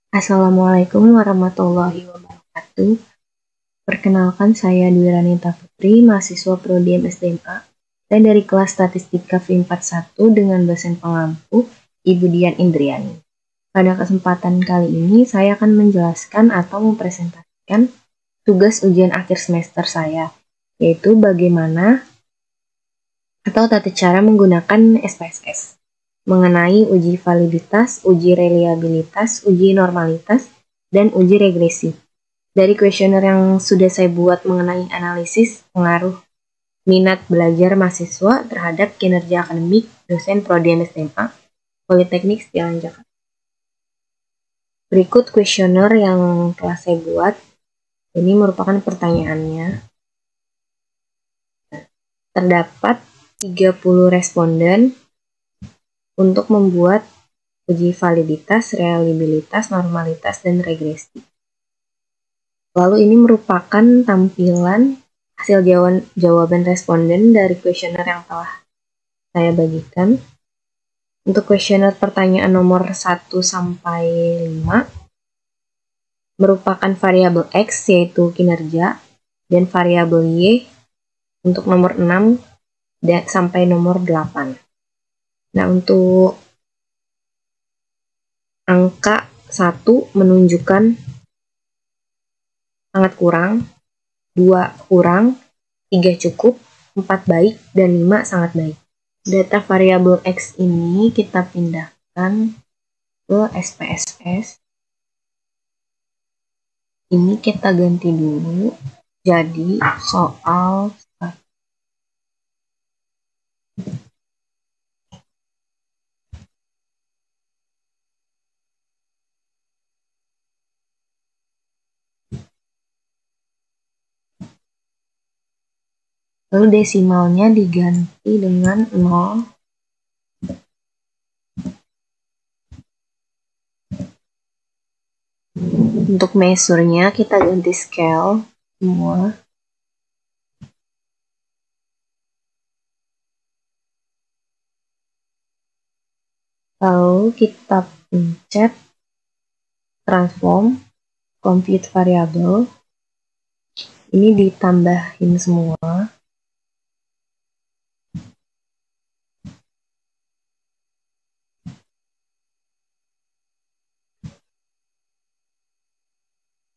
Assalamualaikum warahmatullahi wabarakatuh. Perkenalkan, saya Dwi Ranita Putri, mahasiswa Prodi MSDMA. Saya dari kelas Statistika V41 dengan dosen pengampu Ibu Dian Indriani. Pada kesempatan kali ini, saya akan menjelaskan atau mempresentasikan tugas ujian akhir semester saya, yaitu bagaimana atau tata cara menggunakan SPSS, mengenai uji validitas, uji reliabilitas, uji normalitas, dan uji regresi. Dari kuesioner yang sudah saya buat mengenai analisis pengaruh minat belajar mahasiswa terhadap kinerja akademik dosen Prodi MSDMA Politeknik Setiawan Jakarta. Berikut kuesioner yang telah saya buat. Ini merupakan pertanyaannya. Terdapat 30 responden untuk membuat uji validitas, reliabilitas, normalitas, dan regresi. Lalu ini merupakan tampilan hasil jawaban responden dari kuesioner yang telah saya bagikan. Untuk kuesioner pertanyaan nomor 1 sampai 5 merupakan variabel X yaitu kinerja dan variabel Y untuk nomor 6 sampai nomor 8. Nah, untuk angka 1 menunjukkan sangat kurang, 2 kurang, 3 cukup, 4 baik, dan 5 sangat baik. Data variabel X ini kita pindahkan ke SPSS. Ini kita ganti dulu jadi soal lalu desimalnya diganti dengan 0. Untuk measure-nya kita ganti scale semua. Lalu kita pencet transform, compute variable. Ini ditambahin semua.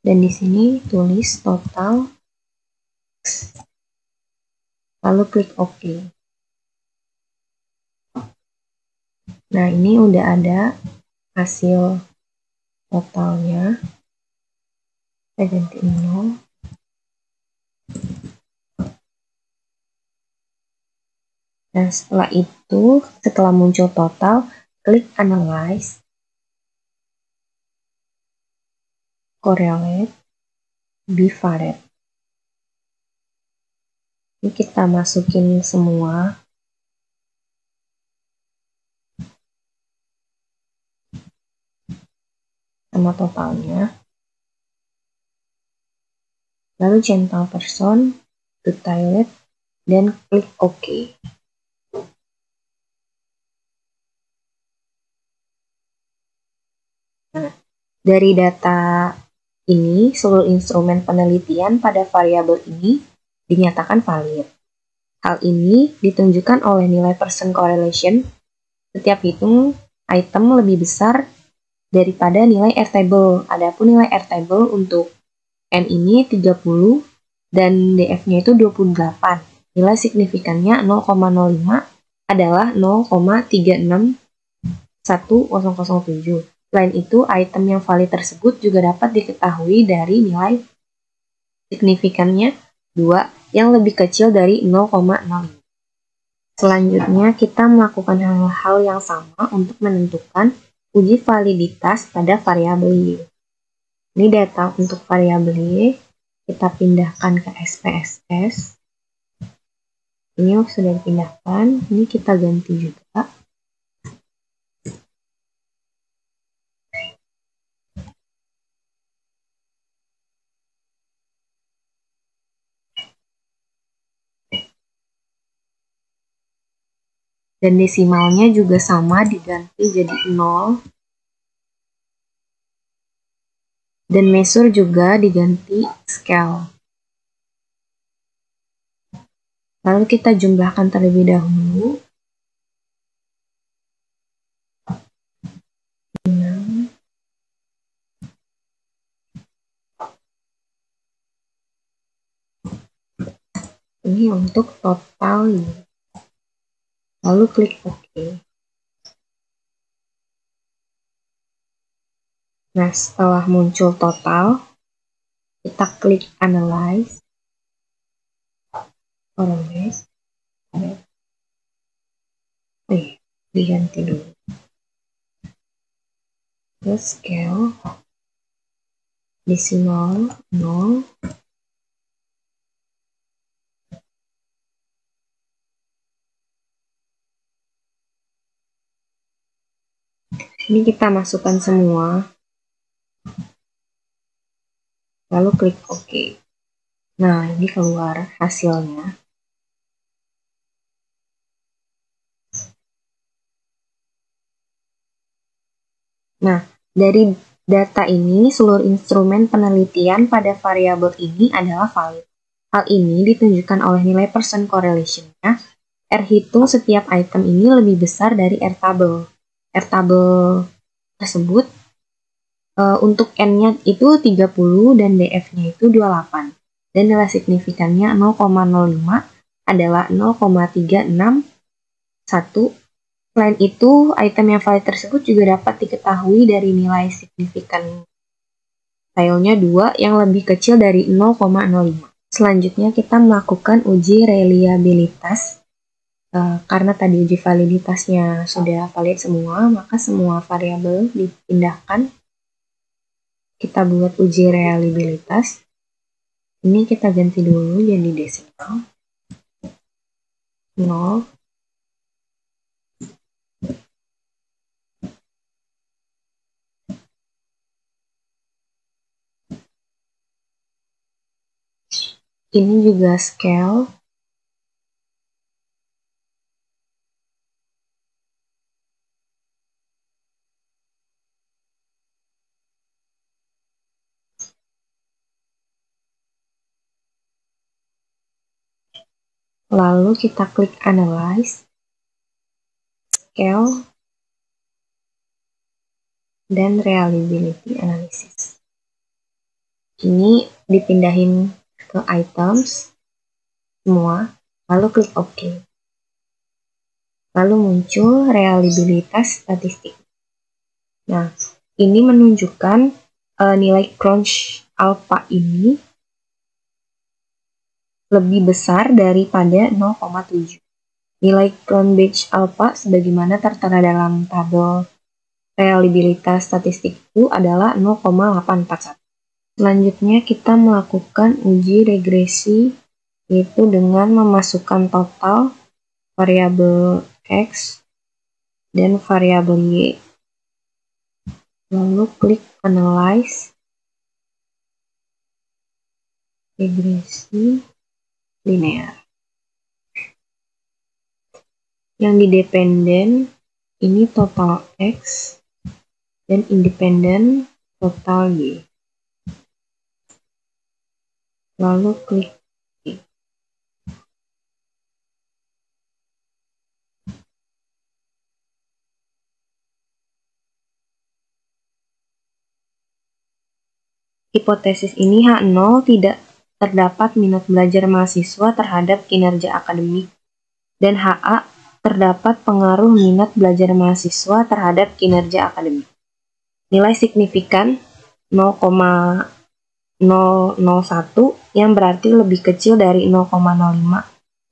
Dan di sini tulis total, lalu klik OK. Nah, ini udah ada hasil totalnya. Saya ganti 0. Nah, setelah muncul total, klik Analyze, Correlate, Bivariate. Ini kita masukin semua. Sama totalnya. Lalu centang person, detailed, dan klik OK. Nah, dari data ini, seluruh instrumen penelitian pada variabel ini dinyatakan valid. Hal ini ditunjukkan oleh nilai percent correlation. Setiap hitung item lebih besar daripada nilai R-table. Adapun nilai R-table untuk N ini 30 dan DF-nya itu 28. Nilai signifikannya 0,05 adalah 0,361007. Selain itu, item yang valid tersebut juga dapat diketahui dari nilai signifikannya 2 yang lebih kecil dari 0,05. Selanjutnya, kita melakukan hal-hal yang sama untuk menentukan uji validitas pada variabel Y. Ini data untuk variabel Y, kita pindahkan ke SPSS. Ini sudah dipindahkan, ini kita ganti juga. Dan desimalnya juga sama, diganti jadi 0. Dan measure juga diganti scale. Lalu kita jumlahkan terlebih dahulu. Ini untuk total. Lalu klik OK. Nah, setelah muncul total, kita klik Analyze. Diganti dulu. Terus scale, desimal 0. Ini kita masukkan semua. Lalu klik OK. Nah, ini keluar hasilnya. Nah, dari data ini, seluruh instrumen penelitian pada variabel ini adalah valid. Hal ini ditunjukkan oleh nilai percent correlation-nya. R hitung setiap item ini lebih besar dari R tabel. R tabel tersebut untuk N-nya itu 30 dan DF-nya itu 28. Dan nilai signifikannya 0,05 adalah 0,361. Selain itu, item yang valid tersebut juga dapat diketahui dari nilai signifikan tailnya 2 yang lebih kecil dari 0,05. Selanjutnya kita melakukan uji reliabilitas. Karena tadi uji validitasnya sudah valid semua, maka semua variabel dipindahkan. Kita buat uji reliabilitas. Ini kita ganti dulu jadi desimal. 0. Ini juga scale. Lalu kita klik Analyze, Scale, dan Reliability Analysis. Ini dipindahin ke Items, semua, lalu klik OK. Lalu muncul reliabilitas statistik. Nah, ini menunjukkan nilai Cronch alpha ini lebih besar daripada 0,7. Nilai Cronbach alpha sebagaimana tertera dalam tabel reliabilitas statistik itu adalah 0,841. Selanjutnya kita melakukan uji regresi, yaitu dengan memasukkan total variabel X dan variabel Y. Lalu klik Analyze, regresi linear. Yang didependen ini total X dan independen total Y. Lalu klik OK. Hipotesis ini H0 tidak terdapat minat belajar mahasiswa terhadap kinerja akademik, dan HA terdapat pengaruh minat belajar mahasiswa terhadap kinerja akademik. Nilai signifikan 0,001 yang berarti lebih kecil dari 0,05.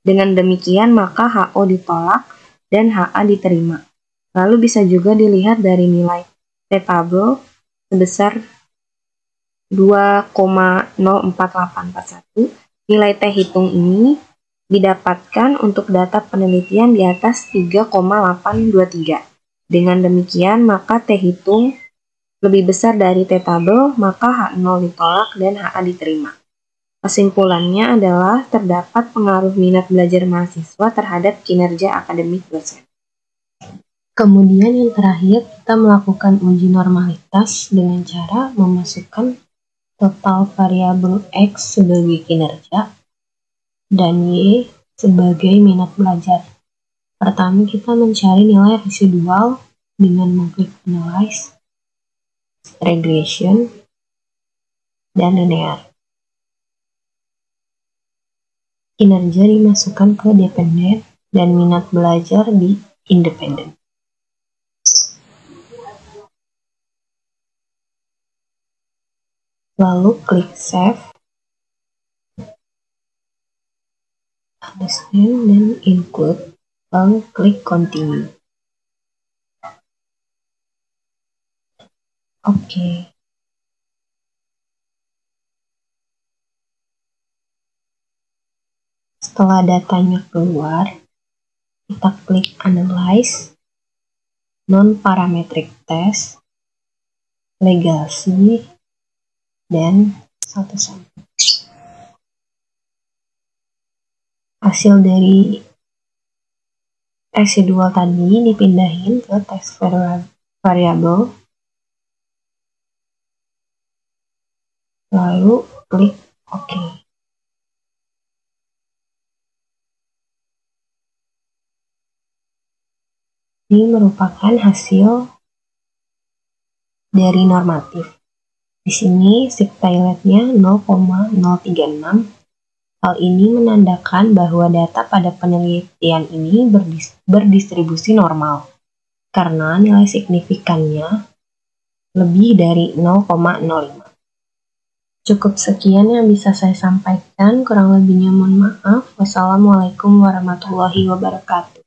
Dengan demikian maka HO ditolak dan HA diterima. Lalu bisa juga dilihat dari nilai T-tabel sebesar 2,04841. Nilai T hitung ini didapatkan untuk data penelitian di atas 3,823. Dengan demikian, maka T hitung lebih besar dari T-tabel, maka H0 ditolak dan HA diterima. Kesimpulannya adalah terdapat pengaruh minat belajar mahasiswa terhadap kinerja akademik dosen. Kemudian yang terakhir, kita melakukan uji normalitas dengan cara memasukkan total variabel X sebagai kinerja dan Y sebagai minat belajar. Pertama, kita mencari nilai residual dengan mengklik Analyze, Regression, dan Linear. Kinerja dimasukkan ke dependen dan minat belajar di independen. Lalu klik Save, Understand, dan Include, lalu klik Continue. Oke. Setelah datanya keluar, kita klik Analyze, Non-Parametric Test, Legacy, dan satu sampel. Hasil dari residual tadi dipindahin ke test variable, lalu klik OK. Ini merupakan hasil dari normatif. Di sini sigma-nya 0,036. Hal ini menandakan bahwa data pada penelitian ini berdistribusi normal, karena nilai signifikannya lebih dari 0,05. Cukup sekian yang bisa saya sampaikan, kurang lebihnya mohon maaf. Wassalamualaikum warahmatullahi wabarakatuh.